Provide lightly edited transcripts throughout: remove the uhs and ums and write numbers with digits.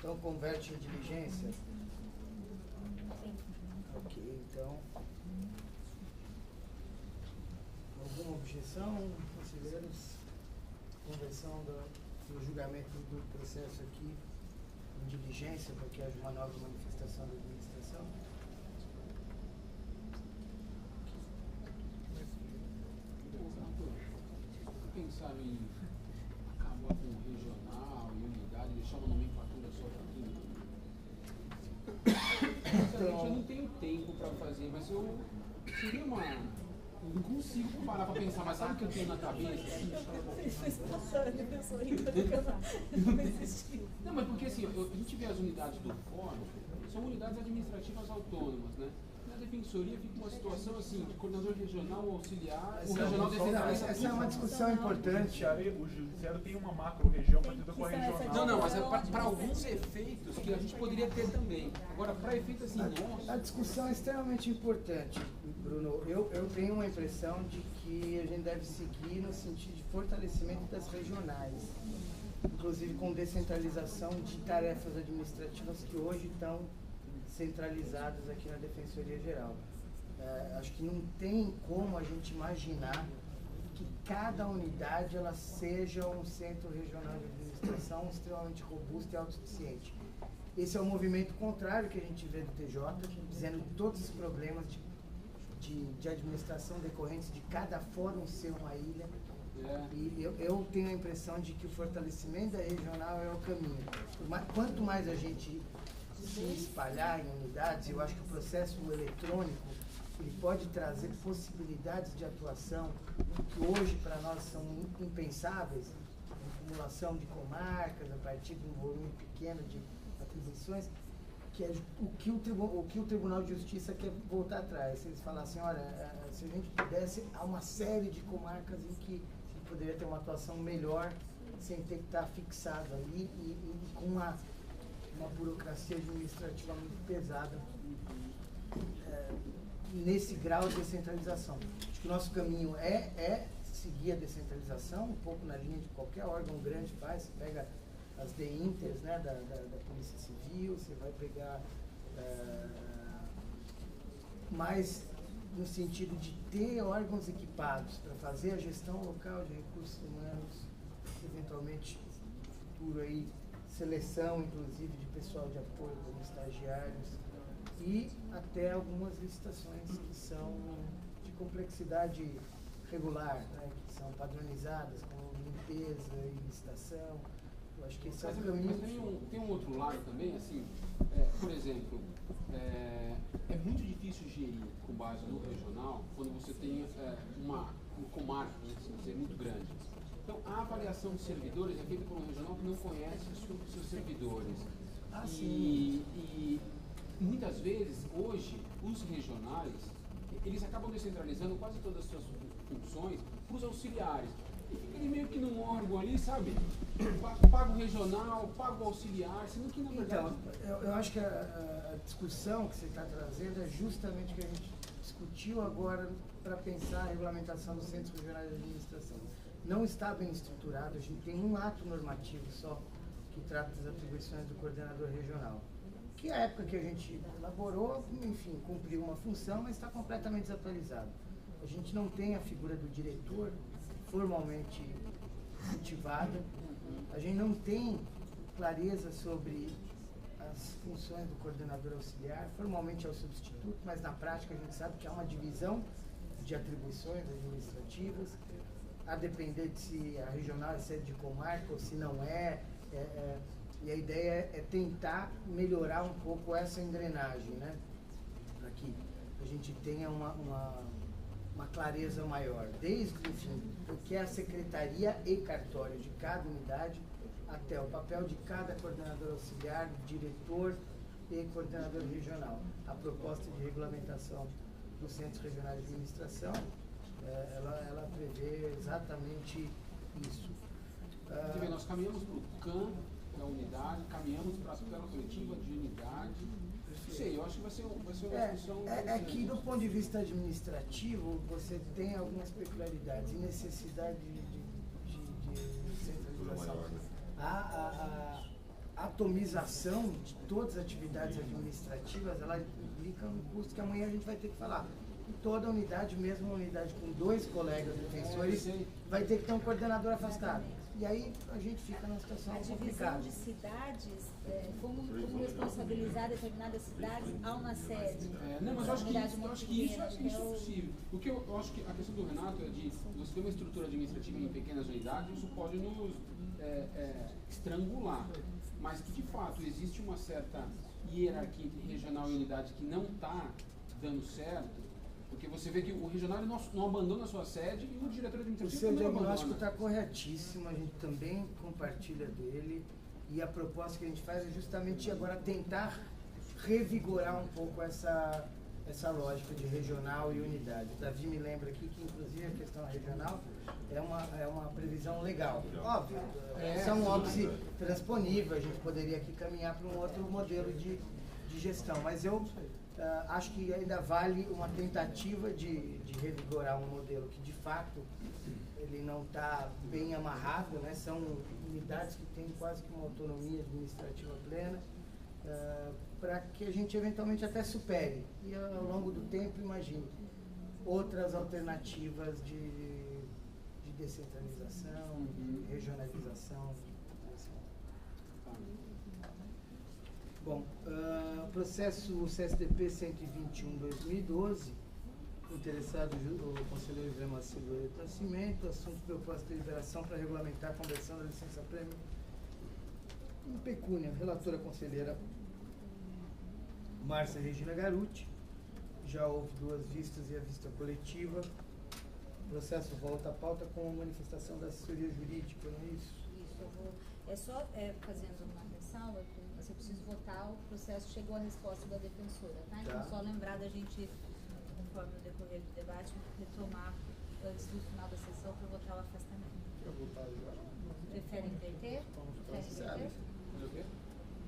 Então, converte em diligência? Ok, então. Alguma objeção, conselheiros? Conversão do julgamento do processo aqui em diligência, porque haja uma nova manifestação da administração? Pensaram em acabar com o regional e unidade, deixar uma nomenclatura só para sinceramente, eu não tenho tempo para fazer, mas eu seria uma. Eu não consigo parar para pensar, mas sabe o que eu tenho na cabeça? Não, mas porque assim, a gente vê as unidades do fórum, são unidades administrativas autônomas, né? Na defensoria fica uma situação assim, de coordenador regional, auxiliar, o regional defensoria. Essa é uma discussão importante. O judiciário tem uma macro-região parecida com a regional. Não, mas é para alguns efeitos que a gente poderia ter também. Agora, para efeitos assim, A discussão é extremamente importante, Bruno. Eu tenho uma impressão de que a gente deve seguir no sentido de fortalecimento das regionais, inclusive com descentralização de tarefas administrativas que hoje estão centralizadas aqui na Defensoria Geral. Acho que não tem como a gente imaginar que cada unidade ela seja um centro regional de administração extremamente robusto e autossuficiente. Esse é o movimento contrário que a gente vê do TJ, dizendo que todos os problemas de administração decorrentes de cada fórum ser uma ilha. E eu tenho a impressão de que o fortalecimento da regional é o caminho. Quanto mais a gente se espalhar em unidades, eu acho que o processo eletrônico ele pode trazer possibilidades de atuação que hoje para nós são impensáveis, acumulação de comarcas a partir de um volume pequeno de atribuições, que é o que o Tribunal de Justiça quer voltar atrás. Se eles falassem, olha, se a gente pudesse, há uma série de comarcas em que a gente poderia ter uma atuação melhor sem ter que estar fixado ali e com uma burocracia administrativa muito pesada nesse grau de descentralização. Acho que o nosso caminho é seguir a descentralização, um pouco na linha de qualquer órgão grande faz. Você pega as DINTERs, né, da Polícia Civil, você vai pegar mais no sentido de ter órgãos equipados para fazer a gestão local de recursos humanos, eventualmente no futuro aí, seleção, inclusive, de pessoal de apoio, como estagiários, e até algumas licitações que são de complexidade regular, né, que são padronizadas, como limpeza e licitação. Eu acho que esse é o caminho. Mas tem um outro lado também, assim, por exemplo, é muito difícil gerir com base no regional quando você tem uma comarca, assim dizer, muito grande. Então, a avaliação de servidores é feita por um regional que não conhece os seus servidores. E muitas vezes, hoje, os regionais, eles acabam descentralizando quase todas as suas funções para os auxiliares. E fica ele meio que num órgão ali, sabe? Paga o regional, paga o auxiliar, sendo que, na verdade... Então, eu acho que a discussão que você está trazendo é justamente o que a gente discutiu agora para pensar a regulamentação dos centros regionais de administração. Não está bem estruturado, a gente tem um ato normativo só que trata das atribuições do coordenador regional. Que a época que a gente elaborou, enfim, cumpriu uma função, mas está completamente desatualizado. A gente não tem a figura do diretor formalmente cultivada, a gente não tem clareza sobre as funções do coordenador auxiliar, formalmente é o substituto, mas na prática a gente sabe que há uma divisão de atribuições administrativas, a depender de se a regional é sede de comarca ou se não é, e a ideia é tentar melhorar um pouco essa engrenagem, né? Para que a gente tenha uma clareza maior, desde enfim, o que é a secretaria e cartório de cada unidade, até o papel de cada coordenador auxiliar, diretor e coordenador regional. A proposta de regulamentação dos centros regionais de administração, ela prevê exatamente isso. Nós caminhamos para o CAN da unidade, caminhamos para a tutela coletiva de unidade. Não sei, eu acho que vai ser uma discussão... Que do ponto de vista administrativo, você tem algumas peculiaridades e necessidade de centralização. A atomização de todas as atividades administrativas, ela implica um custo que amanhã a gente vai ter que falar. E toda unidade, mesmo uma unidade com 2 colegas defensores, vai ter que ter um coordenador afastado. E aí a gente fica numa situação complicada. A divisão de cidades, como responsabilizar determinadas cidades há uma sede? Não, mas eu acho que isso é possível. O que eu acho que a questão do Renato é de você ter uma estrutura administrativa em pequenas unidades, isso pode nos estrangular. Mas que de fato existe uma certa hierarquia entre regional e unidade que não está dando certo. Porque você vê que o regional não abandona a sua sede e o diretor administrativo o seu também não diagnóstico abandona. está corretíssimo, a gente também compartilha dele. E a proposta que a gente faz é justamente agora tentar revigorar um pouco essa lógica de regional e unidade. O Davi me lembra aqui que, inclusive, a questão regional é uma previsão legal. Óbvio, é um óbice transponível, a gente poderia aqui caminhar para um outro modelo de gestão, mas eu acho que ainda vale uma tentativa de revigorar um modelo que, de fato, ele não está bem amarrado, né? São unidades que têm quase que uma autonomia administrativa plena, para que a gente eventualmente até supere. E ao longo do tempo, imagine, outras alternativas de descentralização, de regionalização. Bom, processo CSDP 121/2012, interessado o conselheiro José Macedo Nascimento, assunto proposta de deliberação para regulamentar a conversão da licença-prêmio em pecúnia. Relatora conselheira Márcia Regina Garuti. Já houve 2 vistas e a vista coletiva. O processo volta à pauta com a manifestação da assessoria jurídica, não é isso? Isso, eu vou. É só fazendo uma ressalva, mas eu preciso votar, o processo chegou à resposta da defensora, tá? Então, só lembrar da gente, conforme o decorrer do debate, retomar antes do final da sessão para votar o afastamento. Eu vou votar já. Preferem inverter?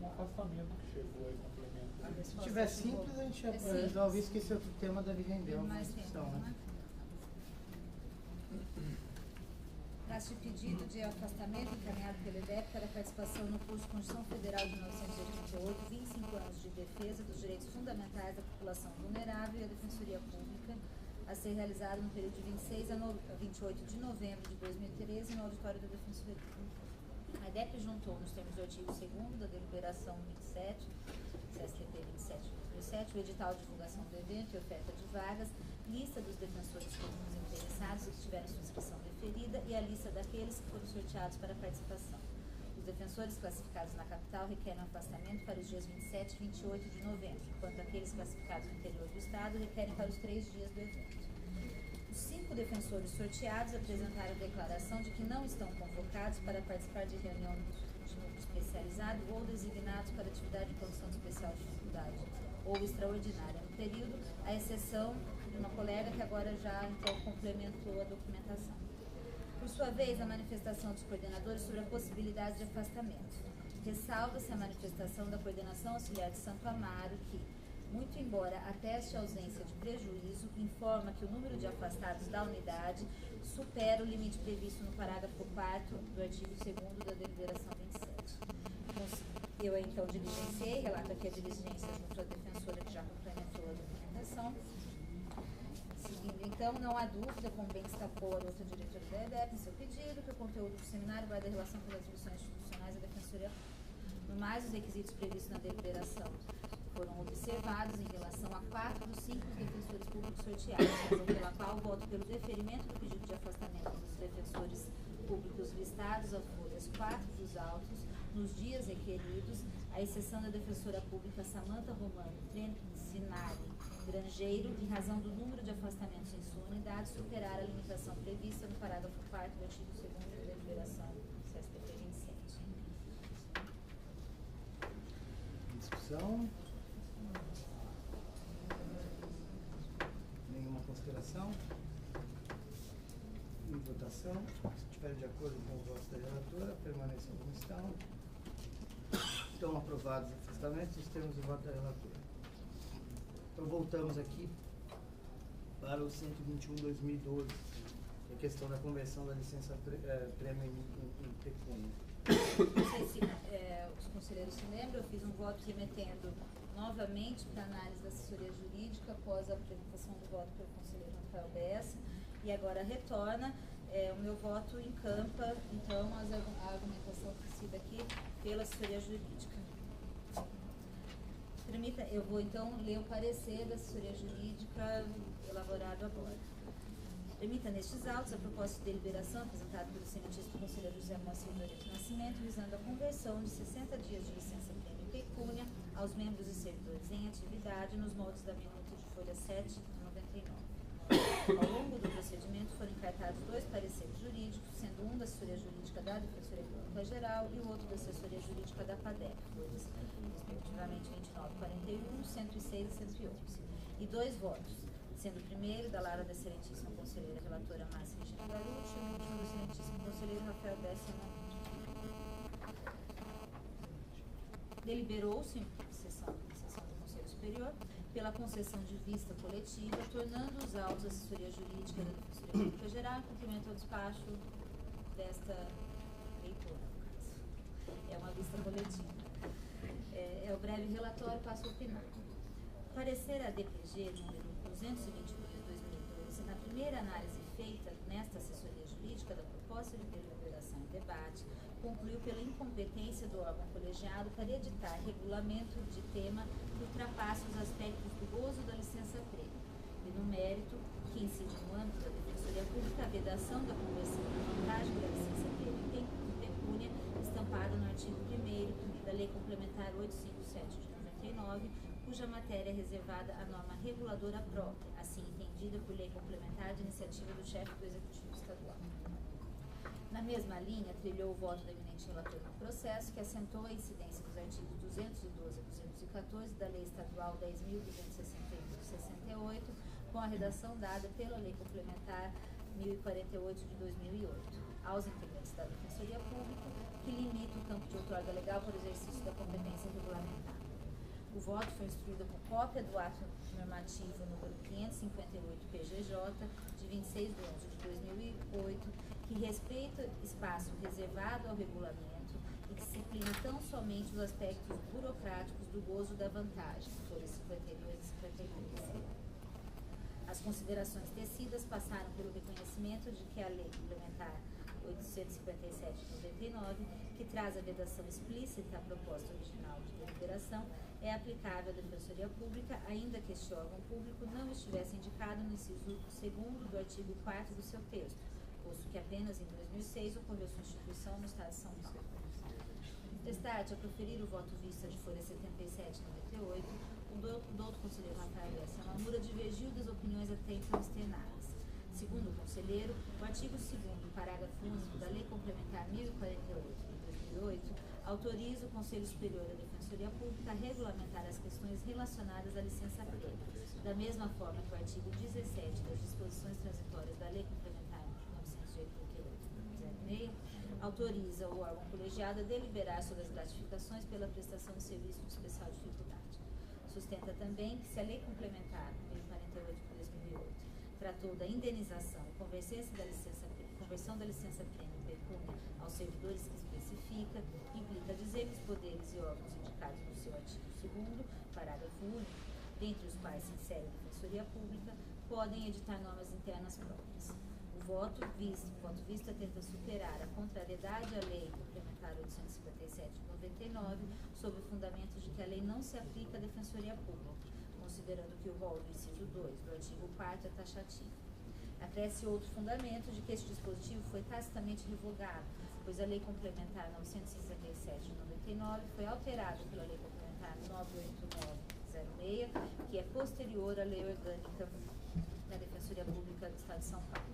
Um afastamento que chegou aí, complemento. Se tiver simples, a gente resolve isso, que esse outro tema deve render uma discussão, né? Trata-se de pedido de afastamento encaminhado pelo IDEP para participação no curso Constituição Federal de 1988, 25 anos de defesa dos direitos fundamentais da população vulnerável e a Defensoria Pública, a ser realizado no período de 26 a 28 de novembro de 2013 no auditório da Defensoria Pública. A IDEP juntou, nos termos do artigo 2º da deliberação 27, CSTP 27/2007, o edital de divulgação do evento e oferta de vagas, lista dos defensores comuns interessados que tiveram sua inscrição deferida e a lista daqueles que foram sorteados para participação. Os defensores classificados na capital requerem afastamento para os dias 27 e 28 de novembro, enquanto aqueles classificados no interior do estado requerem para os 3 dias do evento. Os 5 defensores sorteados apresentaram declaração de que não estão convocados para participar de reunião de núcleo especializado ou designados para atividade de condição de especial dificuldade ou extraordinária no período, à exceção de uma colega que agora já então complementou a documentação. Por sua vez, a manifestação dos coordenadores sobre a possibilidade de afastamento. Ressalva-se a manifestação da coordenação auxiliar de Santo Amaro que, muito embora ateste a ausência de prejuízo, informa que o número de afastados da unidade supera o limite previsto no parágrafo 4º do artigo 2º da deliberação 27. Eu então diligenciei, relato aqui a diligência junto à defensora que já complementou a documentação. Seguindo então, não há dúvida, como bem destacou a outra diretora da EDEP em seu pedido, que o conteúdo do seminário vai da relação com as atribuições institucionais da Defensoria Pública. No mais, os requisitos previstos na deliberação foram observados em relação a 4 dos 5 defensores públicos sorteados, razão pela qual voto pelo deferimento do pedido de afastamento dos defensores públicos listados às folhas 4 dos autos, nos dias requeridos, à exceção da defensora pública Samanta Romano Trencinari Grangeiro, em razão do número de afastamentos em sua unidade superar a limitação prevista no parágrafo 4º do artigo 2º da deliberação CSTP 27. Discussão? Nenhuma consideração? Em votação? Se estiver de acordo com o voto da relatora, permaneçam como estão. Estão aprovados os afastamentos, os termos do voto da relatora. Então voltamos aqui para o 121/2012, que é a questão da conversão da licença prêmio em pecúnia. Não sei se os conselheiros voto remetendo novamente para análise da assessoria jurídica após a apresentação do voto pelo conselheiro Rafael Bessa, e agora retorna. O meu voto encampa, então, a argumentação oferecida aqui pela assessoria jurídica. Permita, eu vou então ler o parecer da assessoria jurídica elaborado agora. Permita nestes autos a proposta de deliberação apresentada pelo excelentíssimo conselheiro José Moacir Doreto Nascimento, visando a conversão de 60 dias de licença-prêmio pecúnia aos membros e servidores em atividade nos moldes da minuta de folha 7 de 99. Ao longo do procedimento foram encartados 2 pareceres jurídicos, sendo um da assessoria jurídica da Defensoria Pública Geral e o outro da assessoria jurídica da PADEC, folhas respectivamente 29, 41, 106 e 111. E 2 votos, sendo o primeiro da Lara da excelentíssima conselheira relatora Márcia Regina Garucci e o último do excelentíssimo conselheiro Rafael Bessa. Deliberou-se em sessão do Conselho Superior pela concessão de vista coletiva, tornando os autos da assessoria jurídica da Defensoria Pública Geral em cumprimento ao despacho desta leitura, no caso. É uma vista coletiva. É o breve relatório, passo ao final. Parecer a DPG número 222/2012, na primeira análise feita nesta assessoria jurídica da proposta de deliberação em debate, concluiu pela incompetência do órgão colegiado para editar regulamento de tema que ultrapasse os aspectos do gozo da licença-prêmio, e no mérito, que incide no âmbito da Defensoria Pública, a vedação da conversão da vantagem da licença-prêmio em pecúnia, estampada no artigo 1º da Lei Complementar 857 de 99, cuja matéria é reservada à norma reguladora própria, assim entendida por lei complementar de iniciativa do chefe do Executivo Estadual. Na mesma linha, trilhou o voto do eminente relator no processo, que assentou a incidência dos artigos 212 a 214 da Lei Estadual 10.261/68, com a redação dada pela Lei Complementar 1048 de 2008, aos integrantes da Defensoria Pública, que limita o campo de outorga legal para o exercício da competência regulamentar. O voto foi instruído com cópia do ato normativo número 558 PGJ, de 26 de 11 de 2008, que respeita espaço reservado ao regulamento e disciplina tão somente os aspectos burocráticos do gozo da vantagem, folhas 52 e 53. As considerações tecidas passaram pelo reconhecimento de que a Lei Complementar 857 de 99, que traz a vedação explícita à proposta original de deliberação, é aplicável à Defensoria Pública, ainda que este órgão público não estivesse indicado no inciso 2º do artigo 4º do seu texto, posto que apenas em 2006 ocorreu sua instituição no Estado de São Paulo. Destarte, a proferir o voto vista de folha 77 e 98, o doutor conselheiro Rafael Bessa Mamura divergiu das opiniões até então externadas. Segundo o conselheiro, o artigo 2º, parágrafo único da Lei Complementar 1048 de 2008, autoriza o Conselho Superior da Defensoria Pública a regulamentar as questões relacionadas à licença-prêmio, da mesma forma que o artigo 17 das disposições transitórias da Lei Complementar 988/06 autoriza o órgão colegiado a deliberar sobre as gratificações pela prestação de serviço de especial dificuldade. Sustenta também que se a Lei Complementar 1048 de 2008 tratou da indenização e conversão da licença-prêmio pecúnia aos servidores que especifica, implica dizer que os poderes e órgãos indicados no seu artigo 2º, parágrafo único, dentre os quais se insere a Defensoria Pública, podem editar normas internas próprias. O voto vista tenta superar a contrariedade à Lei Complementar 857 de 99, sob o fundamento de que a lei não se aplica à Defensoria Pública, considerando que o rol do inciso 2 do artigo 4º é taxativo. Acresce outro fundamento de que este dispositivo foi tacitamente revogado, pois a Lei Complementar 967 de 99 foi alterada pela Lei Complementar 989/06, que é posterior à Lei Orgânica da Defensoria Pública do Estado de São Paulo.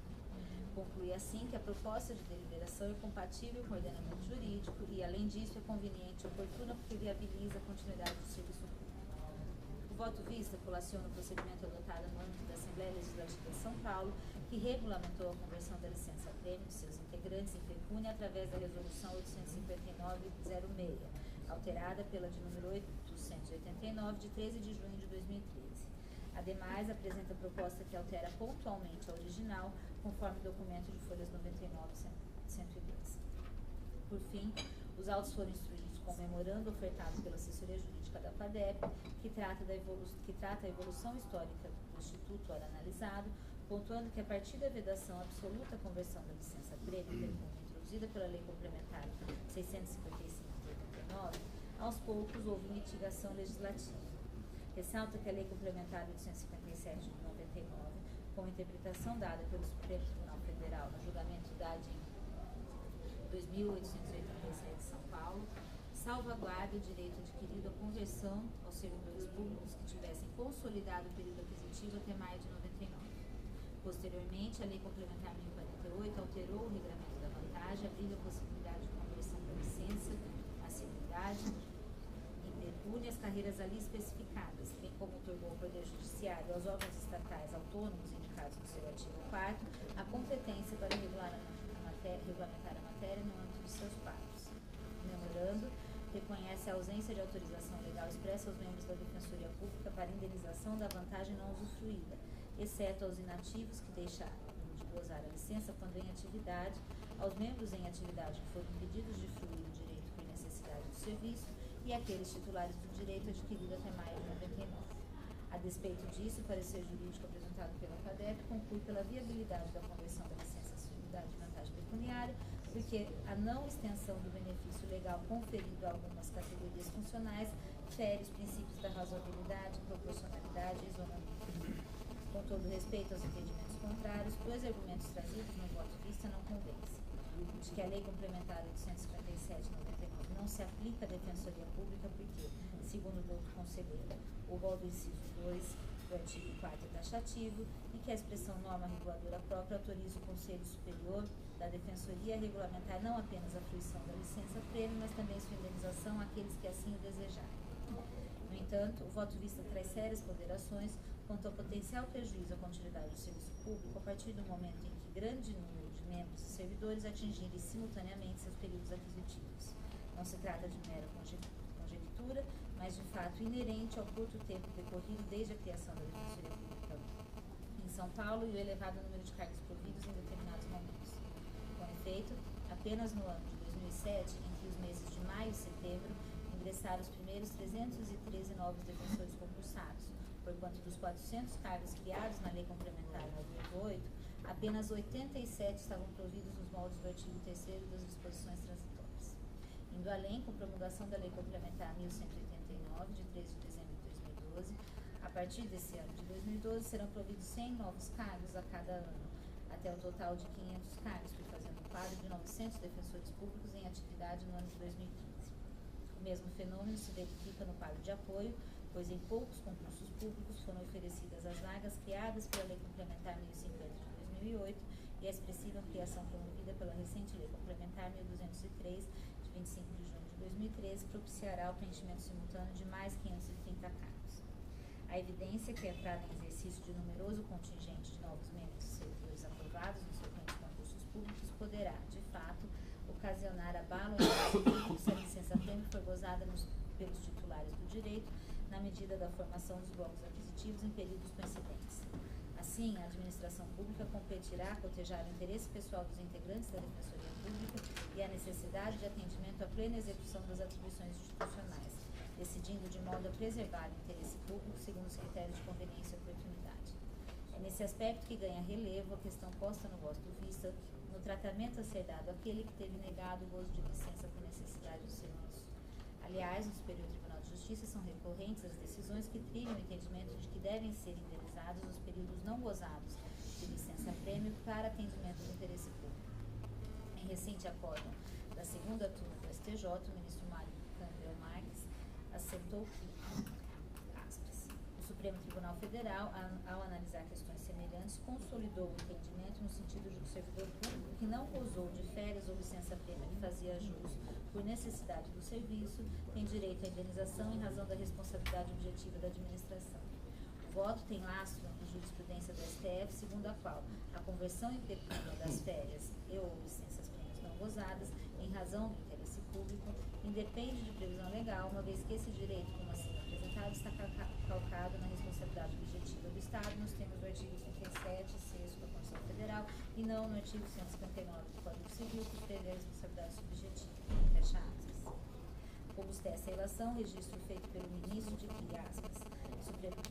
Conclui assim que a proposta de deliberação é compatível com o ordenamento jurídico e, além disso, é conveniente e oportuna porque viabiliza a continuidade do serviço público. O voto vista colaciona o procedimento adotado no âmbito da Assembleia Legislativa de São Paulo, que regulamentou a conversão da licença-prêmio de seus integrantes em pecúnia através da Resolução 859/06, alterada pela de número 889, de 13 de junho de 2013. Ademais, apresenta proposta que altera pontualmente a original, conforme documento de folhas 99 e 110. Por fim, os autos foram instruídos com com o memorando ofertado pela assessoria jurídica da FADEP, que trata a evolução histórica do Instituto ora analisado, pontuando que a partir da vedação absoluta à conversão da licença-prêmio introduzida pela Lei Complementar 655/89, aos poucos houve mitigação legislativa. Ressalta que a Lei Complementar 857 de 99, com interpretação dada pelo Supremo Tribunal Federal no julgamento da ADIM 2887 de São Paulo, salvaguarda o direito adquirido à conversão aos servidores públicos que tivessem consolidado o período aquisitivo até maio de 99. Posteriormente, a Lei Complementar 1048 alterou o regramento da vantagem, abrindo a possibilidade de conversão da licença, assiduidade e pecúnia às carreiras ali especificadas, bem como otorgou ao Poder Judiciário e aos órgãos estatais autônomos indicados no seu artigo 4º a competência para regulamentar a matéria no âmbito de seus pagos. O memorando reconhece a ausência de autorização legal expressa aos membros da Defensoria Pública para indenização da vantagem não usufruída, exceto aos inativos que deixaram de gozar a licença quando em atividade, aos membros em atividade que foram impedidos de fruir o direito por necessidade do serviço e aqueles titulares do direito adquirido até maio de 99. A despeito disso, o parecer jurídico apresentado pela FADEP conclui pela viabilidade da conversão da licença assiduidade de vantagem pecuniária, porque a não extensão do benefício legal conferido a algumas categorias funcionais fere os princípios da razoabilidade, proporcionalidade e isonomia. Com todo respeito aos entendimentos contrários, dois argumentos trazidos no voto vista não convencem. De que a Lei Complementar 857/99 não se aplica à Defensoria Pública porque, segundo o doutor conselheiro, o rol do inciso 2 do artigo 4º é taxativo e que a expressão norma reguladora própria autoriza o Conselho Superior da Defensoria a regulamentar não apenas a fruição da licença-prêmio, mas também sua indenização àqueles que assim o desejarem. No entanto, o voto vista traz sérias ponderações quanto ao potencial prejuízo à continuidade do serviço público a partir do momento em que grande número de membros e servidores atingirem simultaneamente seus períodos aquisitivos. Não se trata de mera conjectura, mas de fato inerente ao curto tempo decorrido desde a criação da Defensoria Pública em São Paulo e o elevado número de cargos providos em determinados momentos. Com efeito, apenas no ano de 2007, entre os meses de maio e setembro, ingressaram os primeiros 313 novos defensores concursados, porquanto dos 400 cargos criados na Lei Complementar 98, apenas 87 estavam providos nos moldes do artigo 3º das disposições transitórias. Indo além, com promulgação da Lei Complementar 1189, de 13 de dezembro de 2012, a partir desse ano de 2012 serão providos 100 novos cargos a cada ano, até o total de 500 cargos, fazendo um quadro de 900 defensores públicos em atividade no ano de 2015. O mesmo fenômeno se verifica no quadro de apoio, pois em poucos concursos públicos foram oferecidas as vagas criadas pela Lei Complementar 1050 de 2008 e a expressiva ampliação promovida pela recente Lei Complementar 1203 de 25 de junho de 2013 propiciará o preenchimento simultâneo de mais 530 cargos. A evidência que a entrada em exercício de numeroso contingente de novos membros e servidores aprovados nos frequentes concursos públicos poderá, de fato, ocasionar abalo em se a licença-prêmio for gozada pelos titulares do direito na medida da formação dos blocos aquisitivos em períodos coincidentes. Assim, a administração pública competirá a cotejar o interesse pessoal dos integrantes da Defensoria Pública e a necessidade de atendimento à plena execução das atribuições institucionais, decidindo de modo a preservar o interesse público segundo os critérios de conveniência e oportunidade. É nesse aspecto que ganha relevo a questão posta no voto vista no tratamento a ser dado àquele que teve negado o gozo de licença por necessidade do serviço. Aliás, no Superior Tribunal de Justiça são recorrentes as decisões que trilham o entendimento de que devem ser indenizados os períodos não gozados de licença-prêmio para atendimento do interesse público. Em recente acórdão da segunda turma do STJ, o ministro Mário Cândel Marques assentou que, aspas, o Supremo Tribunal Federal, ao analisar questões semelhantes, consolidou o entendimento no sentido de que o servidor público que não gozou de férias ou licença-prêmio que fazia jus por necessidade do serviço tem direito à indenização em razão da responsabilidade objetiva da administração. O voto tem lastro em jurisprudência do STF, segundo a qual a conversão em pecúnia das férias e ou licenças-prêmios não gozadas, em razão do interesse público, independe de previsão legal, uma vez que esse direito, como assim apresentado, está calcado na responsabilidade objetiva do Estado, nos termos do artigo 37, 6º da Constituição Federal, e não no artigo 159 do Código Civil, que prevê a responsabilidade subjetiva. Fecha aspas. Robustece a ilação, registro feito pelo ministro de que, aspas,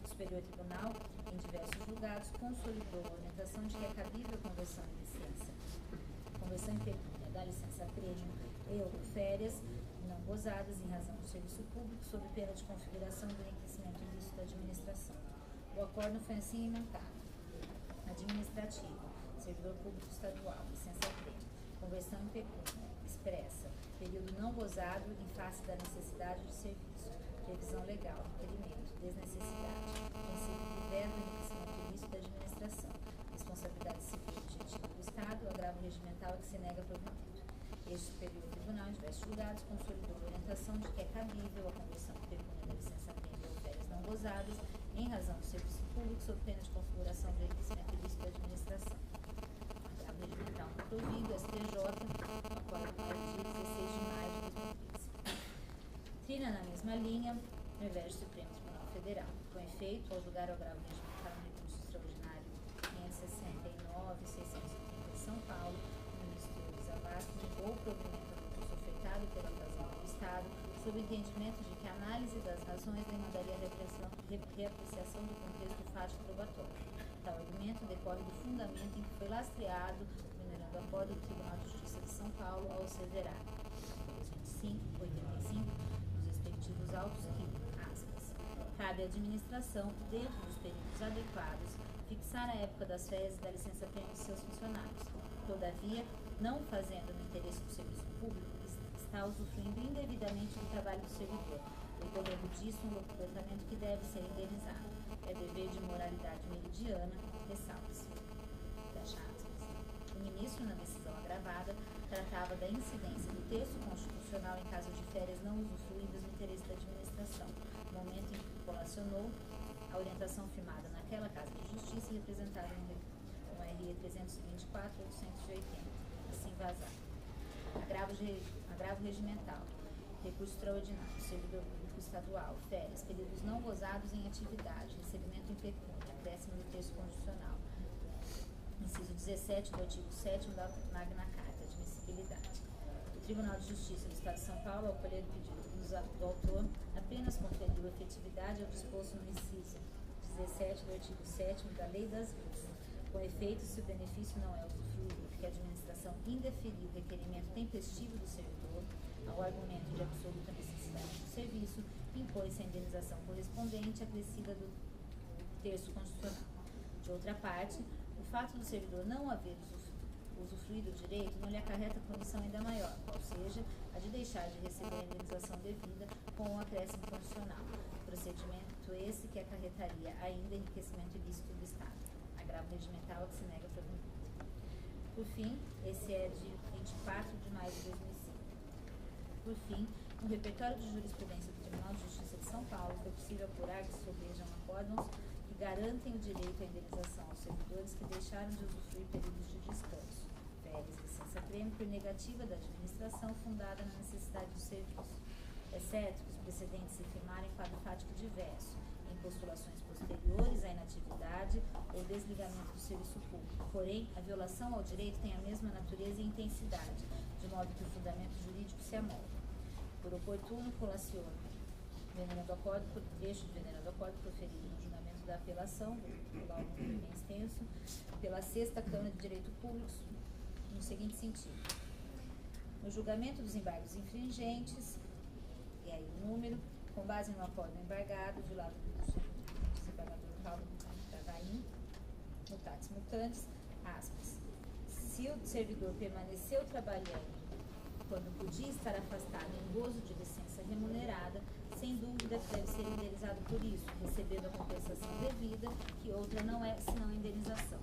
Superior Tribunal, em diversos julgados, consolidou a orientação de que é cabível a conversão em pecúnia da licença-prêmio e ou férias não gozadas em razão do serviço público, sob pena de configuração do enriquecimento ilícito da administração. O acordo foi assim emendado. Administrativo, servidor público estadual, licença-prêmio, conversão em pecúnia, expressa, período não gozado em face da necessidade de serviço, previsão legal, requerimento, desnecessidade, princípio privério do enriquecimento ilícito da administração, responsabilidade civil objetiva do Estado, agravo regimental a que se nega provimento. Este Superior Tribunal, em diversos julgados, consolidou a orientação de que é cabível a conversão em pecúnia da licença-prêmio ou férias não gozadas em razão do serviço público, sob pena de configuração do enriquecimento ilícito da administração. Agravo regimental não provido, STJ, acordo número dia 16 de maio de 2015. Trina na mesma linha, no invés do Supremo Tribunal Federal. Com efeito, ao julgar o agravo regimental no recurso extraordinário 569.630 de São Paulo, o ministro Zavascki negou o provimento do recurso ofertado pela Fazenda do Estado, sob o entendimento de que a análise das razões demandaria a reapreciação do contexto fático probatório. Tal argumento decorre do fundamento em que foi lastreado, minerando o acordo do Tribunal de Justiça de São Paulo ao asseverar, 85, dos respectivos autos que, aspas, cabe à administração, dentro dos períodos adequados, fixar a época das férias e da licença-prêmio de seus funcionários. Todavia, não fazendo no interesse do serviço público, está usufruindo indevidamente do trabalho do servidor, decorrendo disso um comportamento que deve ser indenizado. É dever de moralidade meridiana, ressalva-se. Fecha aspas. O ministro, na decisão agravada, tratava da incidência do texto constitucional em caso de férias não usufruídas no interesse da administração, no momento em que colacionou a orientação firmada naquela Casa de Justiça e representada no RE 324.880, assim vazado. Agravo regimental, recurso extraordinário, servidor público estadual, férias, períodos não gozados em atividade, recebimento em pecúnia, acréscimo do texto constitucional, inciso 17 do artigo 7º da Magna Carta, admissibilidade. O Tribunal de Justiça do Estado de São Paulo, ao acolher o pedido do autor, apenas conferiu efetividade ao disposto no inciso 17 do artigo 7º da Lei das Leis. Com efeito, se o benefício não é usufruído porque a administração indeferiu o requerimento tempestivo do servidor, ao argumento de absoluta necessidade do serviço, impõe-se a indenização correspondente acrescida do terço constitucional. De outra parte, o fato do servidor não haver usufruído do direito não lhe acarreta punição ainda maior, ou seja, a de deixar de receber a indenização devida com o acréscimo constitucional, procedimento esse que acarretaria ainda enriquecimento ilícito do Estado. Agravo regimental que se nega provimento. Por fim, esse é de 24 de maio de 2005. Por fim, no repertório de jurisprudência do Tribunal de Justiça de São Paulo, foi possível apurar que sobrejam acórdãos que garantem o direito à indenização aos servidores que deixaram de usufruir períodos de descanso, férias, licença-prêmio por negativa da administração fundada na necessidade do serviço, exceto que os precedentes se firmarem quadro fático diverso, em postulações posteriores à inatividade ou desligamento do serviço público. Porém, a violação ao direito tem a mesma natureza e intensidade, de modo que o fundamento jurídico se amolda. Por oportuno, colaciono venerando acordo por trecho de venerando acordo proferido no julgamento da apelação, do laudo bem extenso, pela 6ª Câmara de Direito Público, no seguinte sentido. No julgamento dos embargos infringentes, e aí o número, com base no acordo embargado, de lado do desembargador Paulo Travaim, mutatis mutandis, aspas, se o servidor permaneceu trabalhando quando podia estar afastado em gozo de licença remunerada, sem dúvida deve ser indenizado por isso, recebendo a compensação devida, que outra não é senão indenização.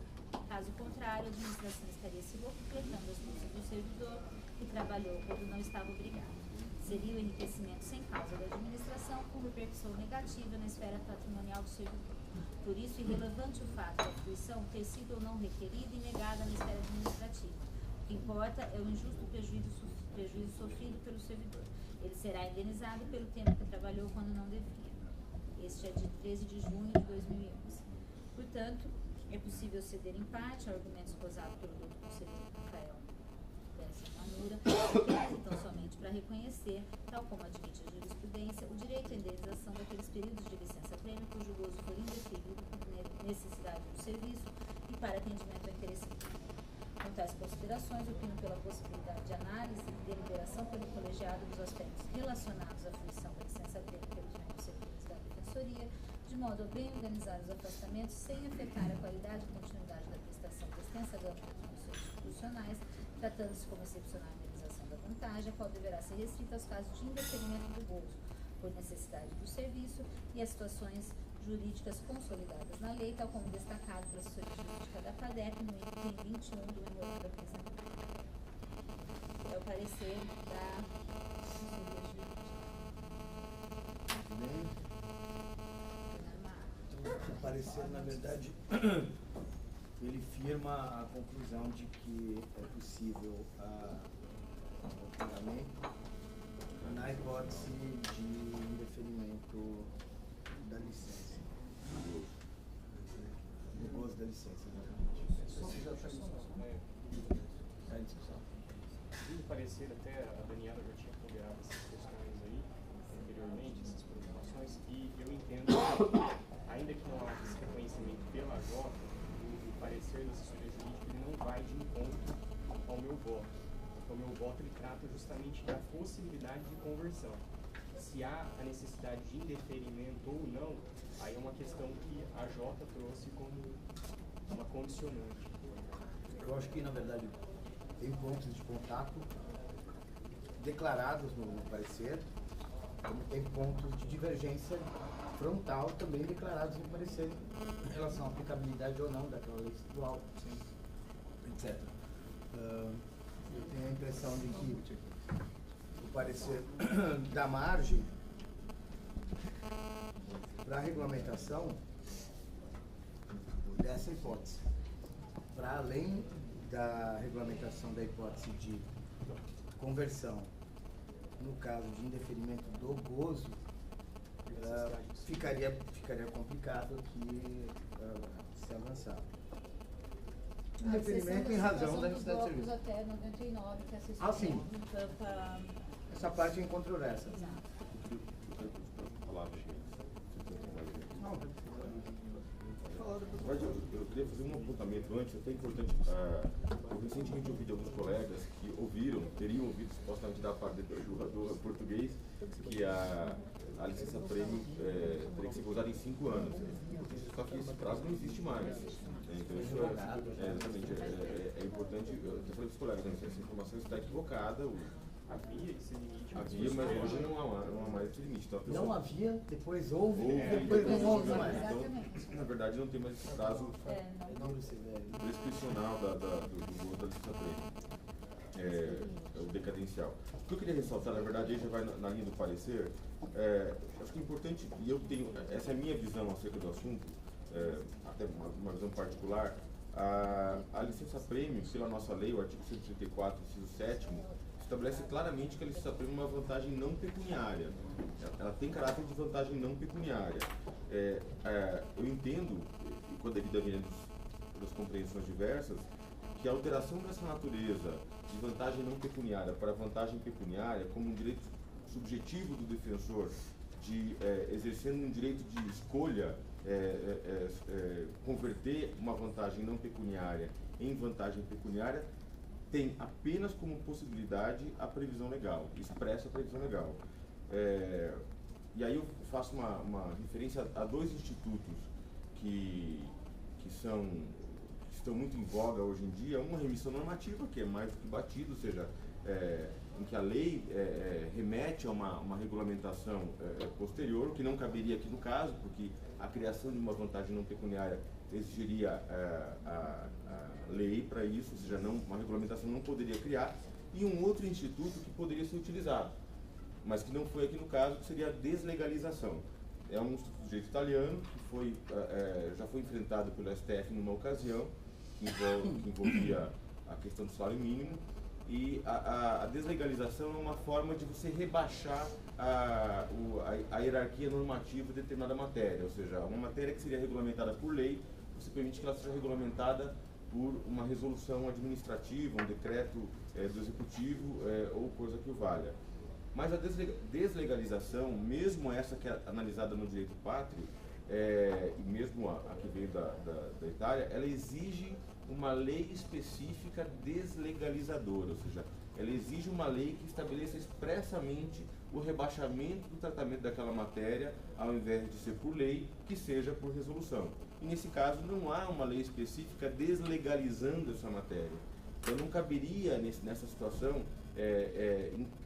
Caso contrário, a administração estaria se locupletando as custas do servidor que trabalhou quando não estava obrigado. Seria o enriquecimento sem causa da administração com repercussão negativa na esfera patrimonial do servidor. Por isso, irrelevante o fato da fruição ter sido ou não requerida e negada na esfera administrativa. O que importa é o injusto prejuízo sofrido pelo servidor. Ele será indenizado pelo tempo que trabalhou quando não devia. Este é de 13 de junho de 2011. Portanto, é possível ceder em parte ao argumento esposado pelo Dr. Conselheiro Rafael jurisprudência manura, então somente para reconhecer, tal como admite a jurisprudência, o direito à indenização daqueles períodos de licença-prêmio cujo gozo for indeferido por necessidade do serviço e para atendimento ao interesse público. Com tais considerações, opino pela possibilidade de análise e deliberação pelo colegiado dos aspectos relacionados à fruição da licença-prêmio pelos membros servidores da Defensoria, de modo a bem organizar os afastamentos sem afetar a qualidade e continuidade da prestação da extensa gama de funções institucionais, tratando-se como excepcional indenização da vantagem, a qual deverá ser restrita aos casos de indeferimento do gozo por necessidade do serviço e às situações jurídicas consolidadas na lei, tal como destacado pela assessoria jurídica da FADEP no item 21 do memorando apresentado. É o parecer da assessoria jurídica. Bem, o parecer, na verdade, ele firma a conclusão de que é possível o pagamento na hipótese de indeferimento da licença. Do gozo da licença, exatamente. É a discussão. No parecer, até a Daniela já tinha ponderado essas questões aí anteriormente, essas preocupações, e eu entendo que, ainda que não haja esse reconhecimento pela JOC, o parecer da assessoria jurídica ele não vai de encontro ao meu voto. O meu voto ele trata justamente da possibilidade de conversão. Se há a necessidade de indeferimento ou não, aí é uma questão que a Jota trouxe como uma condicionante. Eu acho que, na verdade, tem pontos de contato declarados no parecer, como tem pontos de divergência frontal também declarados no parecer em relação à aplicabilidade ou não daquela lei estadual, etc. Eu tenho a impressão de que o parecer dá margem para a regulamentação dessa hipótese, para além da regulamentação da hipótese de conversão no caso de indeferimento do gozo, ficaria complicado aqui se avançar. Indeferimento em razão da necessidade de serviço. Até 99, que é a sim. Essa parte eu encontro essa. Exato. Eu queria fazer um apontamento antes, até importante. Eu recentemente ouvi de alguns colegas que teriam ouvido supostamente da parte do português, que a licença prêmio teria que ser usada em 5 anos. Só que esse prazo não existe mais. Então isso exatamente, é importante, eu falei para os colegas, essa informação está equivocada. Havia esse limite. Havia, mas hoje não há mais esse limite. Então, Não havia, depois houve, depois não houve mais. Então, na verdade, não tem mais esse prazo prescricional do gozo da licença prêmio. É o decadencial. O que eu queria ressaltar, na verdade, aí já vai na linha do parecer, acho que é importante, e essa é a minha visão acerca do assunto, até uma visão particular, a licença prêmio, pela nossa lei, o artigo 134, inciso 7º, estabelece claramente que a licença prêmio é uma vantagem não pecuniária. Ela tem caráter de vantagem não pecuniária. Eu entendo, e com a devida vênia das compreensões diversas, que a alteração dessa natureza de vantagem não pecuniária para vantagem pecuniária, como um direito subjetivo do defensor, de exercendo um direito de escolha, converter uma vantagem não pecuniária em vantagem pecuniária, tem apenas como possibilidade a previsão legal, expressa a previsão legal. E aí eu faço uma referência a dois institutos que estão muito em voga hoje em dia. Uma remissão normativa, que é mais do que batido, ou seja, em que a lei remete a uma regulamentação posterior, que não caberia aqui no caso, porque a criação de uma vantagem não pecuniária exigiria a lei para isso, ou seja, uma regulamentação não poderia criar, e um outro instituto que poderia ser utilizado, mas que não foi aqui no caso, que seria a deslegalização. É um instituto de direito italiano que já foi enfrentado pelo STF numa ocasião, que envolvia a questão do salário mínimo, e a deslegalização é uma forma de você rebaixar a hierarquia normativa de determinada matéria, ou seja, uma matéria que seria regulamentada por lei, você permite que ela seja regulamentada por uma resolução administrativa, um decreto do executivo ou coisa que o valha. Mas a deslegalização, mesmo essa que é analisada no direito pátrio, e mesmo a que veio da Itália, ela exige uma lei específica deslegalizadora, ou seja, ela exige uma lei que estabeleça expressamente o rebaixamento do tratamento daquela matéria, ao invés de ser por lei, que seja por resolução. E nesse caso não há uma lei específica deslegalizando essa matéria. Então não caberia nessa situação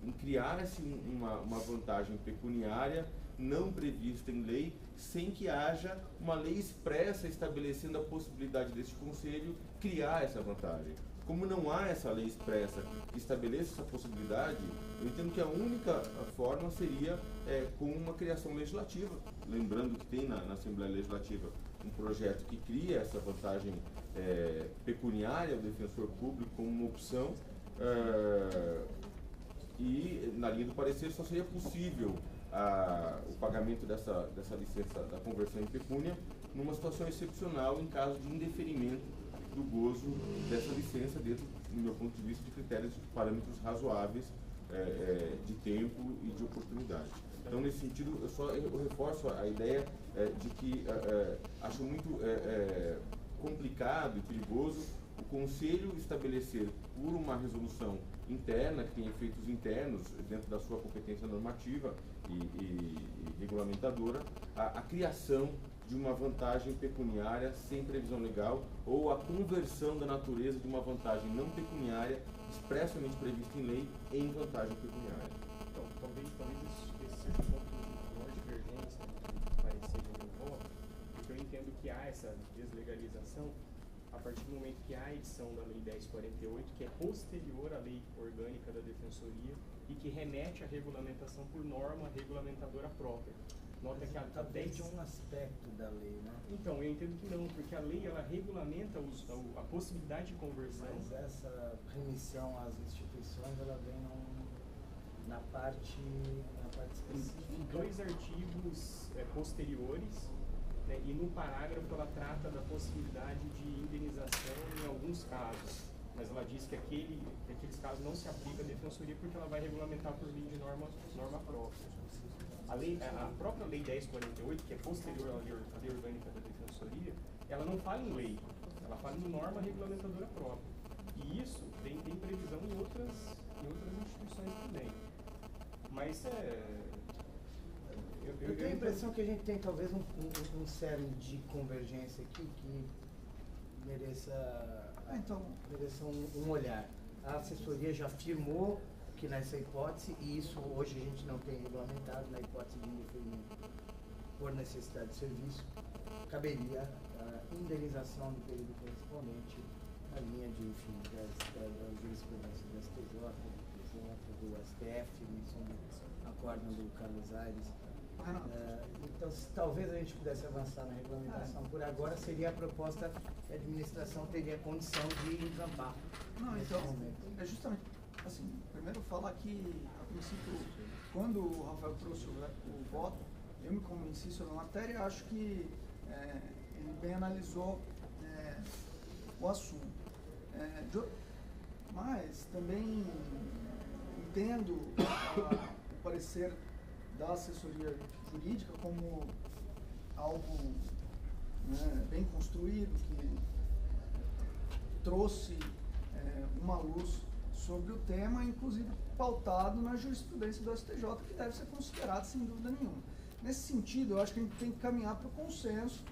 em criar-se uma vantagem pecuniária não prevista em lei, sem que haja uma lei expressa estabelecendo a possibilidade desse conselho criar essa vantagem. Como não há essa lei expressa que estabeleça essa possibilidade, eu entendo que a única forma seria com uma criação legislativa. Lembrando que tem na Assembleia Legislativa um projeto que cria essa vantagem pecuniária ao defensor público como uma opção, e na linha do parecer só seria possível o pagamento dessa licença da conversão em pecúnia numa situação excepcional em caso de indeferimento do gozo dessa licença dentro, do meu ponto de vista, de critérios, de parâmetros razoáveis de tempo e de oportunidade. Então, nesse sentido, eu reforço a ideia de que acho muito complicado e perigoso o Conselho estabelecer por uma resolução interna, que tem efeitos internos dentro da sua competência normativa e regulamentadora, a criação de uma vantagem pecuniária sem previsão legal ou a conversão da natureza de uma vantagem não pecuniária expressamente prevista em lei em vantagem pecuniária. Então, talvez esse seja um ponto de maior divergência do parecer do meu voto, porque eu entendo que há essa deslegalização a partir do momento que há a edição da Lei 1048, que é posterior à Lei Orgânica da Defensoria e que remete à regulamentação por norma regulamentadora própria. Nota que a 10 é um aspecto da lei, né? Então, eu entendo que não, porque a lei ela regulamenta a possibilidade de conversão. Mas essa remissão às instituições, ela vem na parte específica. Em dois artigos posteriores, né, e no parágrafo ela trata da possibilidade de indenização em alguns casos. Mas ela diz que aqueles casos não se aplica à defensoria porque ela vai regulamentar por via de norma própria. A própria Lei 1048, que é posterior à lei orgânica da defensoria, ela não fala em lei, ela fala em norma regulamentadora própria. E isso tem previsão em outras instituições também. Mas eu tenho a impressão que a gente tem talvez um cerne de convergência aqui que mereça um olhar. A assessoria já afirmou que nessa hipótese, e isso hoje a gente não tem regulamentado, na hipótese de indeferimento por necessidade de serviço, caberia a indenização do período correspondente na linha de, enfim, da jurisprudência do STJ, do STF, no acórdão do Carlos Aires. Então, se talvez a gente pudesse avançar na regulamentação por agora, seria a proposta que a administração teria condição de encampar. Não, então, é justamente, assim, primeiro falar que, a princípio, quando o Rafael trouxe o voto, eu me convenci sobre a matéria, acho que ele bem analisou o assunto. Mas também entendo o parecer da assessoria jurídica como algo bem construído, que trouxe uma luz sobre o tema, inclusive pautado na jurisprudência do STJ, que deve ser considerado sem dúvida nenhuma. Nesse sentido, eu acho que a gente tem que caminhar para o consenso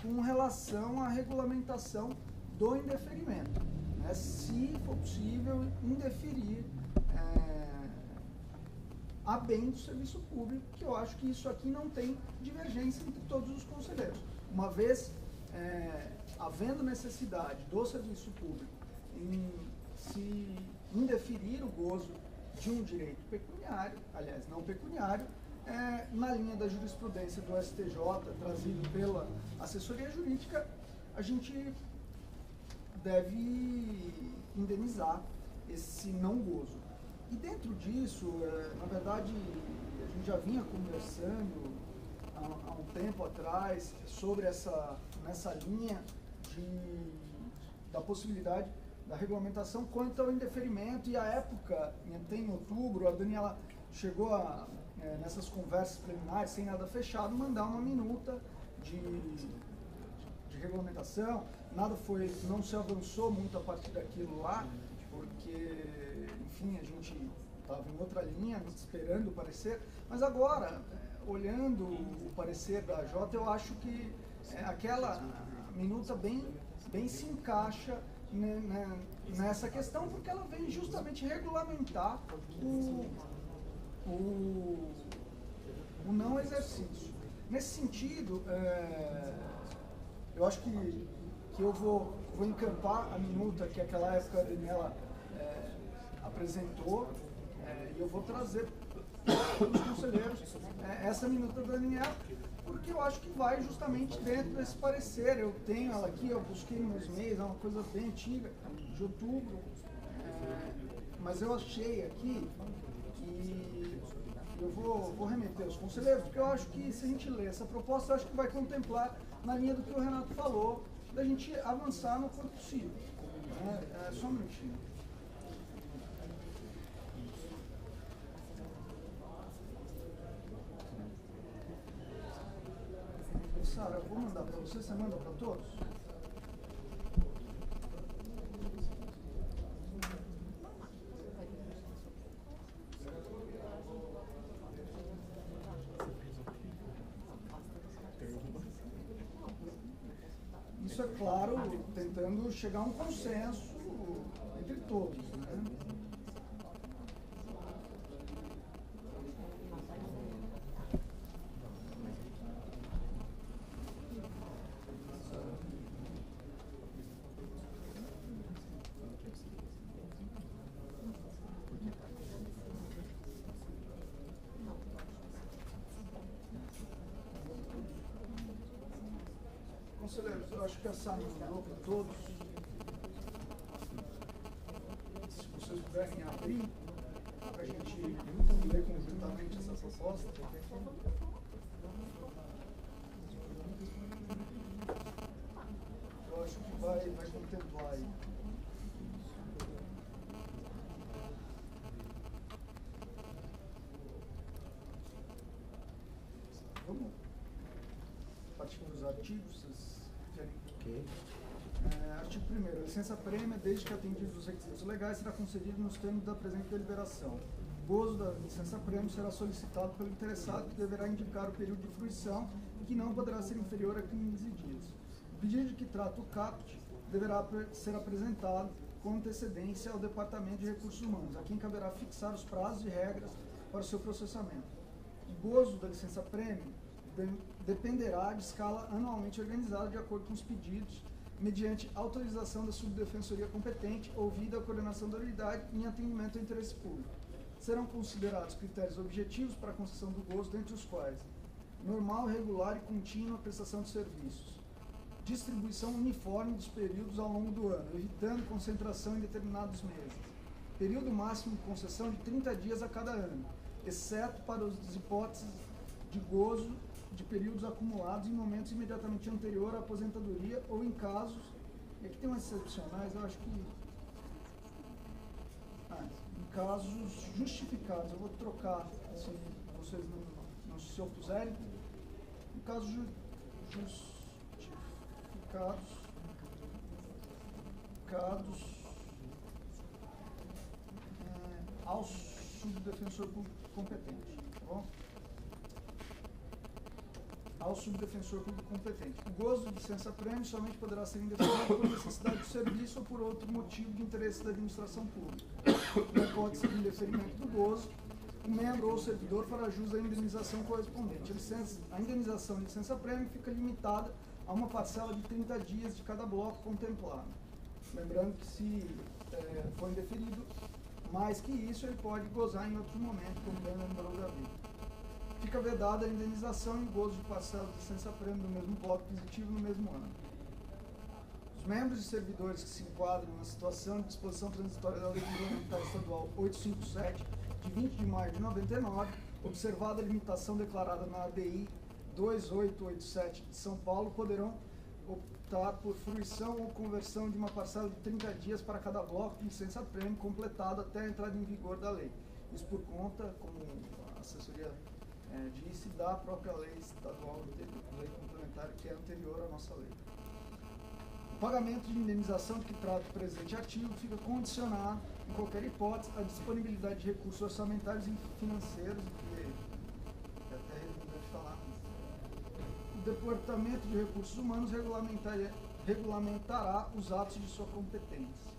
com relação à regulamentação do indeferimento. Né? Se for possível, indeferir a bem do serviço público, que eu acho que isso aqui não tem divergência entre todos os conselheiros. Uma vez havendo necessidade do serviço público em se indeferir o gozo de um direito pecuniário, aliás, não pecuniário, na linha da jurisprudência do STJ, trazido pela assessoria jurídica, a gente deve indenizar esse não gozo. E dentro disso, na verdade, a gente já vinha conversando há um tempo atrás sobre nessa linha da possibilidade da regulamentação quanto ao indeferimento, e a época, até em outubro, a Daniela chegou a, nessas conversas preliminares, sem nada fechado, mandar uma minuta de regulamentação. Nada foi, não se avançou muito a partir daquilo lá, porque, enfim, a gente estava em outra linha, esperando o parecer, mas agora, olhando o parecer da Jota, eu acho que aquela minuta bem se encaixa nessa questão, porque ela vem justamente regulamentar o não exercício. Nesse sentido, eu acho que eu vou encampar a minuta que aquela época a Daniela apresentou, e eu vou trazer para os conselheiros essa minuta da Daniela, porque eu acho que vai justamente dentro desse parecer. Eu tenho ela aqui, eu busquei nos meus e-mails, é uma coisa bem antiga, de outubro, mas eu achei aqui e eu vou remeter aos conselheiros, porque eu acho que se a gente ler essa proposta, eu acho que vai contemplar na linha do que o Renato falou, da gente avançar no quanto possível. Só um minutinho. Sara, eu vou mandar para você manda para todos? Isso é claro, tentando chegar a um consenso entre todos, né? Conselheiros, eu acho que essa mandou para todos. Se vocês puderem abrir, para a gente ler conjuntamente essa proposta. Eu acho que vai contemplar aí. Vamos partir para os artigos. Ok. Artigo 1º. A licença-prêmio, desde que atendidos os requisitos legais, será concedida nos termos da presente deliberação. O gozo da licença-prêmio será solicitado pelo interessado, que deverá indicar o período de fruição e que não poderá ser inferior a 15 dias. O pedido de que trata o CAPT deverá ser apresentado com antecedência ao Departamento de Recursos Humanos, a quem caberá fixar os prazos e regras para o seu processamento. O gozo da licença-prêmio dependerá de escala anualmente organizada de acordo com os pedidos, mediante autorização da subdefensoria competente, ouvida a coordenação da unidade em atendimento ao interesse público. Serão considerados critérios objetivos para a concessão do gozo, dentre os quais normal, regular e contínua prestação de serviços, distribuição uniforme dos períodos ao longo do ano, evitando concentração em determinados meses, período máximo de concessão de 30 dias a cada ano, exceto para as hipóteses de gozo de períodos acumulados em momentos imediatamente anterior à aposentadoria ou em casos, e aqui tem umas excepcionais, eu acho que em casos justificados, eu vou trocar, se vocês não se opuserem, em casos justificados ao subdefensor público competente, tá bom? Ao subdefensor público competente. O gozo de licença-prêmio somente poderá ser indeferido por necessidade de serviço ou por outro motivo de interesse da administração pública. Na hipótese de indeferimento do gozo, o membro ou servidor fará jus à indenização correspondente. A indenização de licença-prêmio fica limitada a uma parcela de 30 dias de cada bloco contemplado. Lembrando que se for indeferido mais que isso, ele pode gozar em outro momento, como bem lembrou o Davi. Fica vedada a indenização e gozo de parcela de licença-prêmio do mesmo bloco aquisitivo no mesmo ano. Os membros e servidores que se enquadram na situação de disposição transitória da Lei Complementar Estadual 857, de 20 de maio de 99, observada a limitação declarada na ADI 2887 de São Paulo, poderão optar por fruição ou conversão de uma parcela de 30 dias para cada bloco de licença-prêmio completado até a entrada em vigor da lei. Isso por conta, como a assessoria disse, da própria lei estadual, lei complementar, que é anterior à nossa lei. O pagamento de indenização que trata o presente artigo fica condicionado, em qualquer hipótese, à disponibilidade de recursos orçamentários e financeiros, que é até redundante falar. O Departamento de Recursos Humanos regulamentará os atos de sua competência.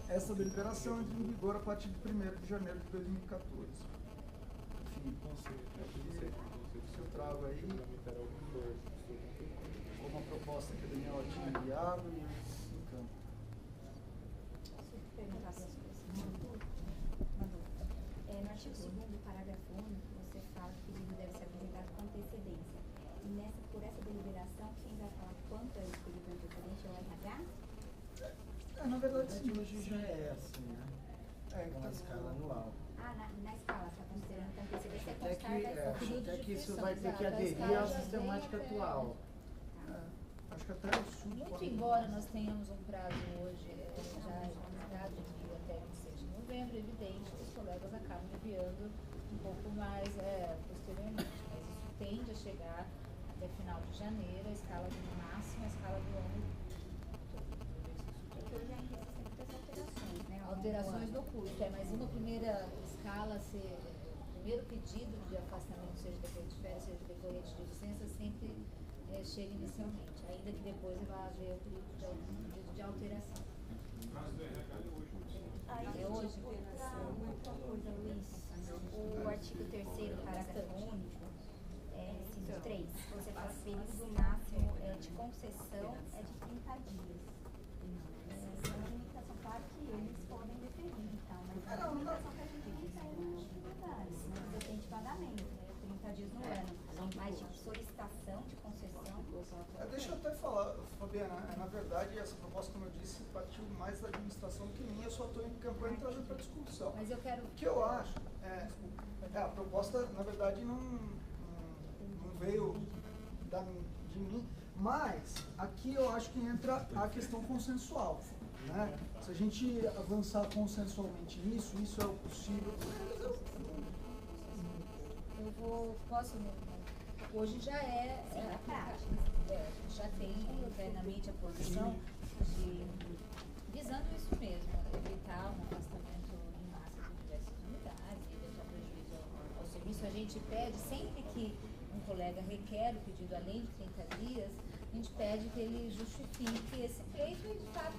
Essa deliberação entra em vigor a partir de 1º de janeiro de 2014. Enfim, se eu trago aí, como a proposta que o Daniel tinha enviado e em campo. No artigo 2º, parágrafo único, você fala que o pedido deve ser apresentado com antecedência. E por essa deliberação, quem vai falar quanto é esse pedido de antecedência é o RH? Na verdade, sim. Hoje já é assim, né? Com a escala anual. Na escala, você está considerando que a antecedência é Até constar que, da até que isso vai ter que exato, a aderir escala à já sistemática vem atual. Acho que até o sul. Muito embora nós tenhamos um prazo hoje já limitado de até 26 de novembro, é evidente que os colegas acabam enviando um pouco mais posteriormente, mas isso tende a chegar até final de janeiro, a escala do máximo, a escala do ano. Porque hoje ainda existem muitas alterações, né? Alterações no custo, mas uma primeira escala, o primeiro pedido de afastamento, seja decorrente de férias, seja decorrente de licença, sempre chega inicialmente, ainda que depois vai haver o pedido de alteração. É hoje? Outra coisa, Luiz. O artigo 3º, parágrafo único, inciso 3, você fala que o período máximo de concessão é de 30 dias. É uma limitação, claro que eles podem deferir, então, mas é uma limitação que a gente não tem verdade, não depende de pagamento, né? 30 dias no ano. Mas de solicitação de concessão. Deixa eu até falar, Fabiana, na verdade essa proposta, como eu disse, partiu mais da administração que minha, eu só estou em campanha trazendo para discussão. Mas eu quero... O que eu acho a proposta, na verdade, não veio de mim, mas aqui eu acho que entra a questão consensual. Né? Se a gente avançar consensualmente nisso, isso é o possível. Hoje já a prática. Já tem internamente a posição visando isso mesmo, evitar um afastamento em massa de diversas unidades e evitar prejuízo ao serviço. A gente pede, sempre que um colega requer o pedido além de 30 dias, a gente pede que ele justifique esse feito e, de fato,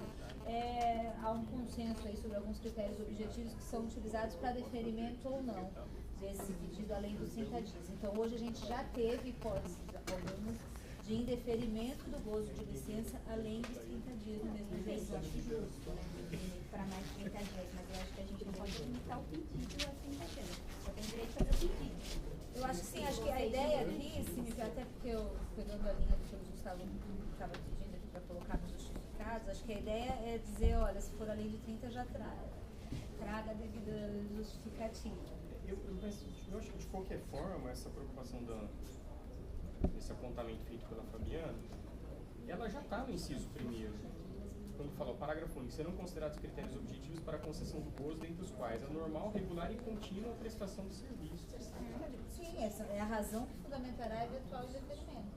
há um consenso aí sobre alguns critérios objetivos que são utilizados para deferimento ou não desse pedido além dos 30 dias. Então, hoje a gente já teve hipóteses algumas de indeferimento do gozo de licença além dos 30 dias no mesmo mês. Eu acho justo, né? Para mais de 30 dias, mas eu acho que a gente não pode limitar o pedido a 30 dias. Só tem direito a fazer o pedido. Eu acho que sim, acho que a ideia aqui, até porque eu pegando a linha do que o Gustavo estava pedindo aqui para colocar nos justificados, acho que a ideia é dizer, olha, se for além de 30 já traga a devida justificativa. Eu acho que de qualquer forma, essa preocupação desse apontamento feito pela Fabiana, ela já está no inciso 1º. Quando fala o parágrafo único, serão considerados critérios objetivos para a concessão do gozo, dentre os quais a normal, regular e contínua prestação de serviços. Sim, essa é a razão que fundamentará eventual deferimento.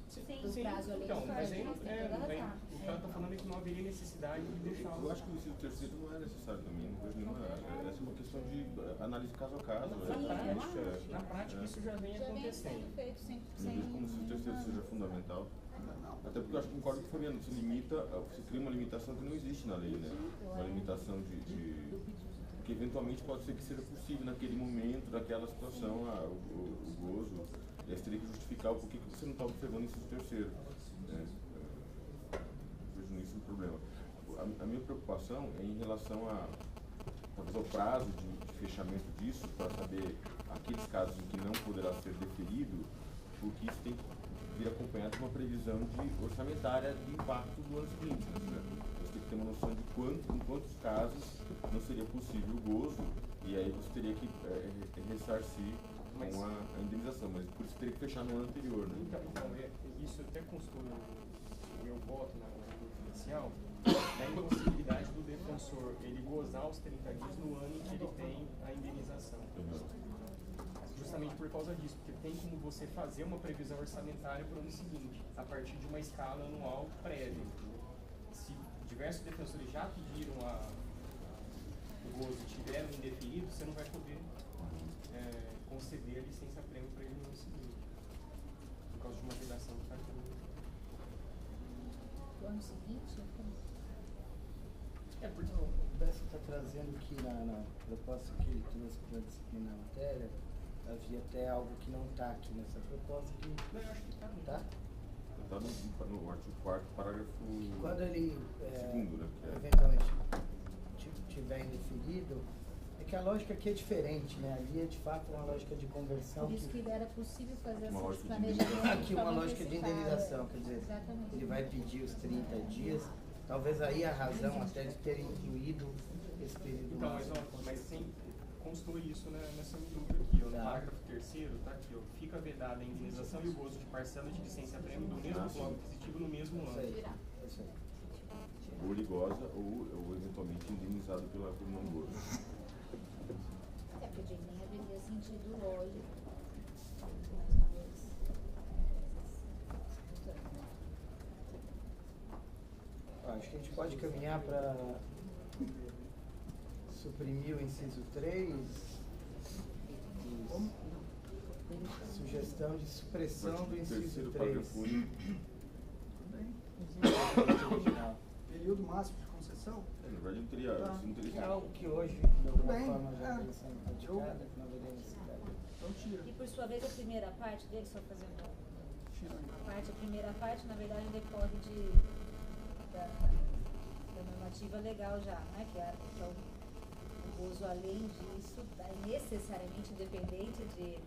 Sim, prazo além então, do mas prazo, aí, tem toda a razão. o que ela está falando é que não haveria necessidade de deixar... Eu acho que o inciso 3º não é necessário também, não vejo nenhuma. Essa é uma questão de análise caso a caso. Na prática, isso já vem Já vem acontecendo. sendo feito Não vejo como se o 3º seja fundamental. Até porque eu acho que concordo com o Fabiano, você cria uma limitação que não existe na lei, né? Uma limitação que eventualmente pode ser que seja possível naquele momento, daquela situação, o gozo. E aí você teria que justificar o porquê que você não está observando esse 3º. Né? Vejo nisso um problema. A minha preocupação é em relação talvez ao prazo de fechamento disso, para saber aqueles casos em que não poderá ser deferido, porque isso tem que vir acompanhado de uma previsão orçamentária de impacto do ano seguinte. Né? Você tem que ter uma noção de em quantos casos não seria possível o gozo, e aí você teria que ressarcir com a indenização, mas por isso teria que fechar no ano anterior. Né? Então, isso até constou meu voto na conduta inicial, da impossibilidade do defensor ele gozar os 30 dias no ano em que ele tem a indenização. Justamente por causa disso, porque tem como você fazer uma previsão orçamentária para o ano seguinte, a partir de uma escala anual prévia. Se diversos defensores já pediram o gozo e tiveram indefinido, você não vai poder conceder a licença-prêmio para ele no ano seguinte, por causa de uma redação que está aqui. Do ano seguinte? Porque o Bessa está trazendo que na proposta que ele trouxe para disciplinar a matéria, havia até algo que não está aqui nessa proposta. Que, não, eu acho que está. Tá? Está no artigo 4º, parágrafo quando ele, segundo, né? eventualmente, tiver indeferido, é que a lógica aqui é diferente, né? Ali é de fato uma lógica de conversão. Por isso que era possível fazer Uma esse lógica de planejamento. Aqui uma lógica de indenização, quer dizer, Exatamente. ele vai pedir os 30 dias, talvez aí a razão até de ter incluído esse período. Então, mas sem constrói isso nessa minuta aqui, ó, no Tá. parágrafo 3º, tá aqui, ó, fica vedada a indenização e o gozo de parcela de licença-prêmio do mesmo bloco aquisitivo no mesmo ano. Isso aí. Ou ele goza ou eventualmente indenizado por não gozo. É, porque nem haveria sentido lógico. Acho que a gente pode caminhar para suprimir o inciso 3. Sugestão de supressão do inciso 3. Parágrafo único. Original. Período máximo de concessão? Na verdade, não teria. Isso não teria Que é algo que hoje, de Tudo alguma bem, forma, já vem é. sendo praticado, que não haveria necessidade. Então tira. E por sua vez, a primeira parte dele, só fazendo Tira. a primeira parte, na verdade, decorre da normativa legal já, né? Que é o gozo além disso, necessariamente independente de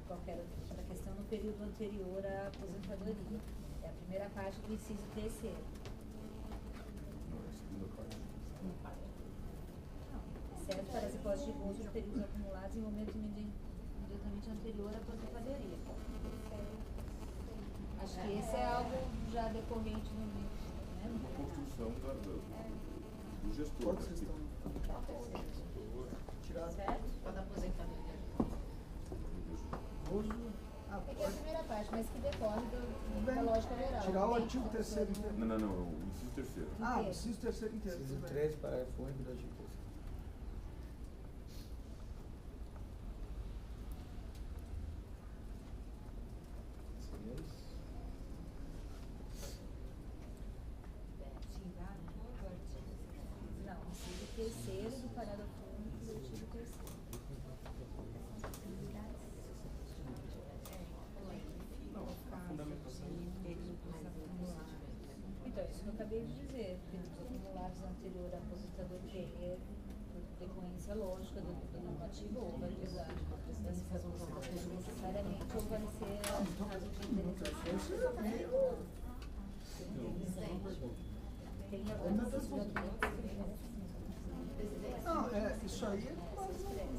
qualquer outra questão no período anterior à aposentadoria. É a primeira parte do inciso 3º. Não, é a segunda parte. Exceto para as hipóteses de gozo de períodos acumulados em momento imediatamente anterior à aposentadoria. Acho que esse é algo já decorrente no livro. Uma construção do gestor. Qual que Né? vocês estão? Tirar. Certo? Quando a aposentadoria. Gozo. Ah, É que é a pode. primeira parte, mas que decorre da Bem, lógica geral. tirar o Bem, artigo 3º inteiro. Não, o inciso 3º. Ah, inteiro. preciso terceiro inteiro. Inciso tudo bem. 3, parágrafo único do artigo 3. Não, inciso 3º do parágrafo único do artigo 3º. A fundamentação. Então, isso que eu acabei de dizer, períodos acumulados anterior à aposentadoria, decorrência lógica do normativo, ou vai precisar necessariamente, ou vai ser caso de indenização. Tem algumas possibilidades. Não, isso aí é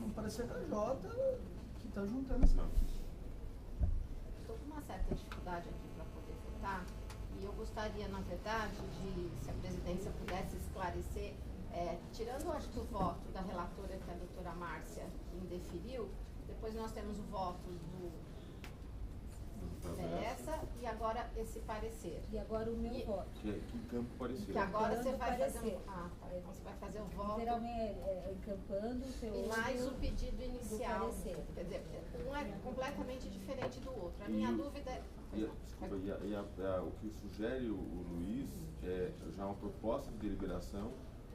um parecer da Jota que está juntando essa. Estou com uma certa dificuldade aqui para poder votar e eu gostaria, na verdade, se a presidência pudesse esclarecer, tirando, acho que o voto da relatora, que é a doutora Márcia, que indeferiu, depois nós temos o voto do dessa e agora esse parecer. E agora o meu voto. Que campo parecia. Que agora Dando você vai fazer parecer. tá. Então você vai fazer o voto Literalmente encampando o teu e mais o pedido inicial. parecer. Quer dizer, um é completamente diferente do outro. A minha dúvida é. Desculpa, o que sugere o Luiz é já uma proposta de deliberação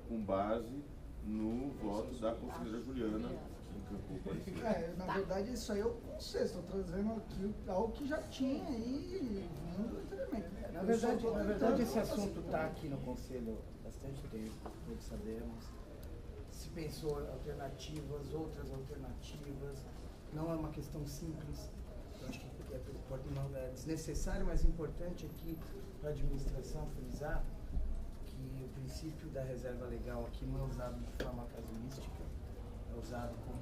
com base no voto da conselheira Juliana, que encampou o parecer. Na verdade, isso aí é o consenso. Estou trazendo aqui algo que já tinha aí vindo anteriormente. Na Eu só verdade, tô esse tentando, assunto assim, está aqui no Conselho há bastante tempo, todos sabemos. Se pensou alternativas, outras alternativas. Não é uma questão simples. Eu acho que é desnecessário, mas importante aqui para a administração frisar que o princípio da reserva legal aqui não é usado de forma casuística, é usado como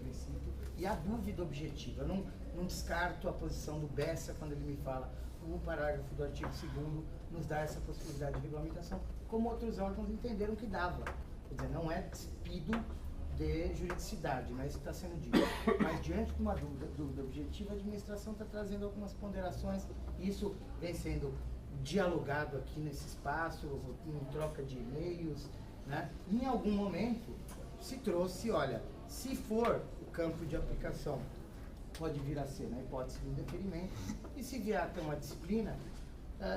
princípio, e a dúvida objetiva. Eu não descarto a posição do Bessa quando ele me fala o parágrafo do artigo 2º nos dá essa possibilidade de regulamentação, como outros órgãos entenderam que dava. Quer dizer, não é despido de juridicidade, não é isso que está sendo dito. Mas diante de uma dúvida objetiva, a administração está trazendo algumas ponderações, e isso vem sendo dialogado aqui nesse espaço, em troca de e-mails, né? Em algum momento se trouxe, olha, se for o campo de aplicação, pode vir a ser na hipótese de indeferimento, e se vier a ter uma disciplina,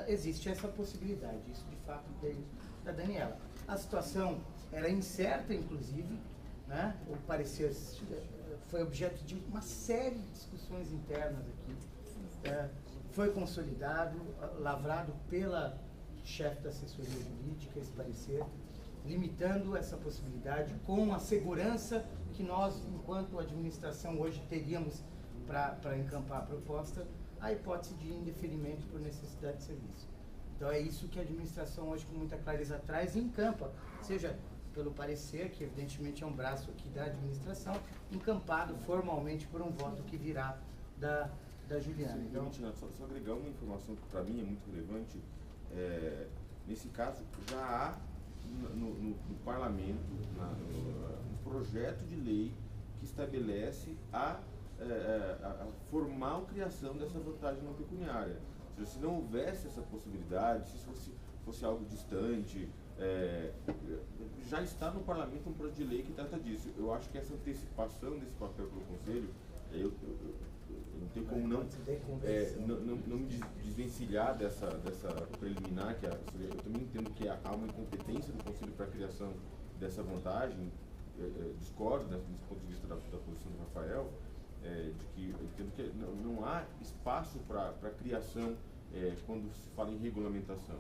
existe essa possibilidade. Isso de fato veio da Daniela. A situação era incerta, inclusive, né? O parecer foi objeto de uma série de discussões internas aqui. Foi consolidado, lavrado pela chefe da assessoria jurídica, esse parecer, limitando essa possibilidade com a segurança que nós, enquanto administração, hoje teríamos para encampar a proposta, a hipótese de indeferimento por necessidade de serviço. Então é isso que a administração hoje, com muita clareza, traz e encampa, seja pelo parecer, que evidentemente é um braço aqui da administração, encampado formalmente por um voto que virá da Juliana. Então, só agregar uma informação que para mim é muito relevante. Nesse caso, já há no parlamento um projeto de lei que estabelece a formal criação dessa vantagem não pecuniária. Ou seja, se não houvesse essa possibilidade, se fosse algo distante, já está no parlamento um projeto de lei que trata disso. Eu acho que essa antecipação desse papel pelo Conselho, eu não tenho como não me desvencilhar dessa preliminar, que eu também entendo que há uma incompetência do Conselho para a criação dessa vantagem. Discordo desse ponto de vista da posição do Rafael, de que eu entendo que não há espaço para a criação quando se fala em regulamentação.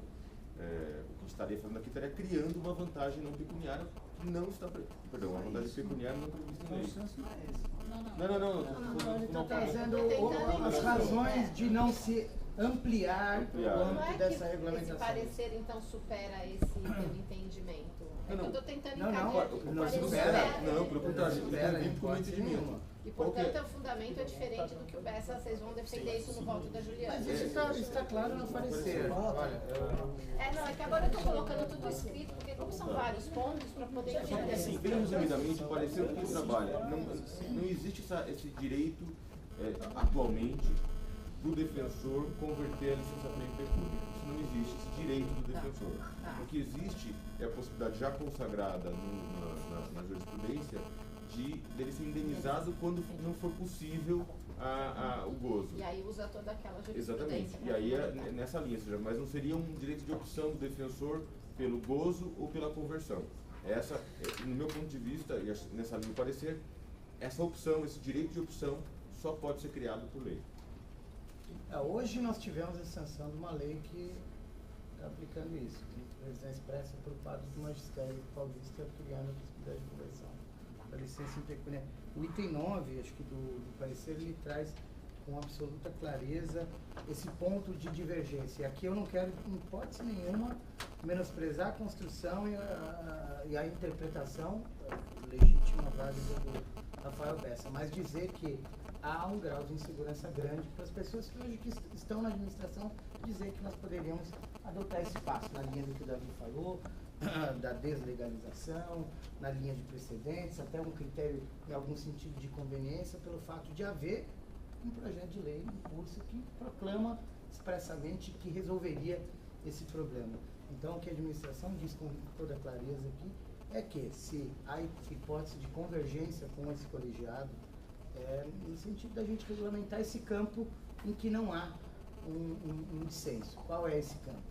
O que estaria fazendo aqui estaria criando uma vantagem não pecuniária que não está perdão, uma vantagem pecuniária não prevista em lei. Não, ele está trazendo as razões de não se ampliar o âmbito dessa regulamentação. Esse parecer, então, supera esse teu entendimento? É que eu estou tentando encadear. Não supera. Não, pelo contrário, eu com o entendimento. E, portanto, o fundamento é diferente do que o Bessa, vocês vão defender isso no voto da Juliana. Mas isso está claro no parecer. Olha, não, é que agora eu estou colocando tudo escrito, porque como são vários pontos, para poder entender. Assim, bem resumidamente, o parecer do que trabalha. Não existe esse direito, atualmente, do defensor converter a licença plena em pecúnia. Isso não existe, esse direito do defensor. O que existe é a possibilidade já consagrada na jurisprudência dele ser indenizado quando não for possível o gozo. E aí usa toda aquela jurisprudência. Exatamente. E aí é nessa linha, mas não seria um direito de opção do defensor pelo gozo ou pela conversão. Essa, no meu ponto de vista, e nessa linha do parecer, essa opção, esse direito de opção, só pode ser criado por lei. Hoje nós tivemos a sanção de uma lei que está aplicando isso. A previsão expressa por parte do magistério paulista criando a possibilidade de conversão da licença impecuniária. O item 9, acho que do parecer, ele traz com absoluta clareza esse ponto de divergência. E aqui eu não quero, em hipótese nenhuma, menosprezar a construção e a interpretação legítima, válida do Rafael Bessa, mas dizer que há um grau de insegurança grande para as pessoas que hoje estão na administração, dizer que nós poderíamos adotar esse passo na linha do que o Davi falou, da deslegalização, na linha de precedentes, até um critério em algum sentido de conveniência, pelo fato de haver um projeto de lei em curso que proclama expressamente que resolveria esse problema. Então, o que a administração diz com toda clareza aqui é que, se há hipótese de convergência com esse colegiado, no sentido da gente regulamentar esse campo em que não há um dissenso. Qual é esse campo?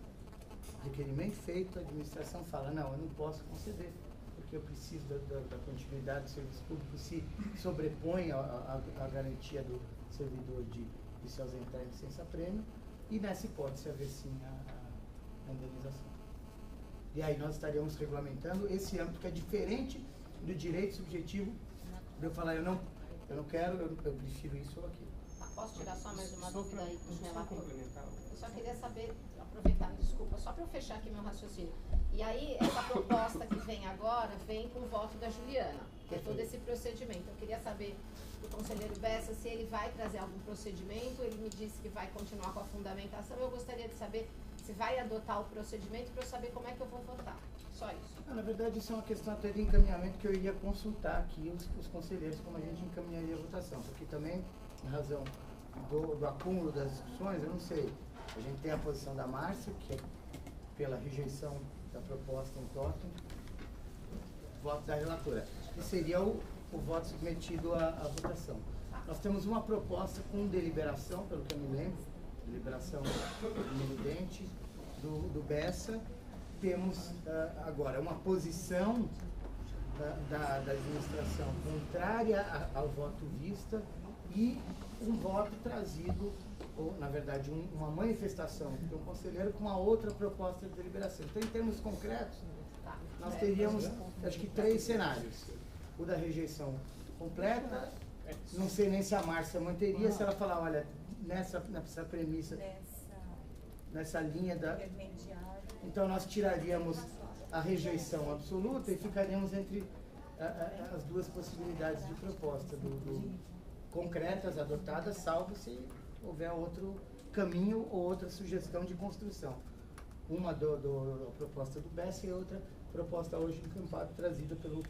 Requerimento feito, a administração fala, não, eu não posso conceder, porque eu preciso da continuidade do serviço público, se sobrepõe a garantia do servidor de se ausentar em licença-prêmio, e nessa hipótese haver sim a indenização. E aí nós estaríamos regulamentando esse âmbito que é diferente do direito subjetivo de eu falar, eu não quero, eu prefiro isso ou aquilo. Posso tirar só mais uma dúvida aí com relação? Eu só queria saber, aproveitar, desculpa, só para eu fechar aqui meu raciocínio. E aí, essa proposta que vem agora, vem com o voto da Juliana. que é todo esse procedimento. Eu queria saber do conselheiro Bessa se ele vai trazer algum procedimento, ele me disse que vai continuar com a fundamentação, eu gostaria de saber se vai adotar o procedimento para eu saber como é que eu vou votar. Só isso. Na verdade, isso é uma questão até de encaminhamento que eu iria consultar aqui os conselheiros, como a gente encaminharia a votação, porque também, em razão do acúmulo das discussões, eu não sei. A gente tem a posição da Márcia, que é pela rejeição da proposta em totem, voto da relatora, que seria o voto submetido à votação. Nós temos uma proposta com deliberação, pelo que eu me lembro, deliberação evidente do Bessa. Temos agora uma posição da administração contrária ao voto vista e um voto trazido, ou na verdade uma manifestação de um conselheiro com uma outra proposta de deliberação. Então, em termos concretos, nós teríamos, acho que, 3 cenários. O da rejeição completa, não sei nem se a Márcia manteria, se ela falar, olha, nessa premissa, nessa linha da... Então, nós tiraríamos a rejeição absoluta e ficaríamos entre as duas possibilidades de proposta, concretas, adotadas, salvo se houver outro caminho ou outra sugestão de construção. Uma da proposta do Bessa e outra proposta hoje encampada, trazida pelo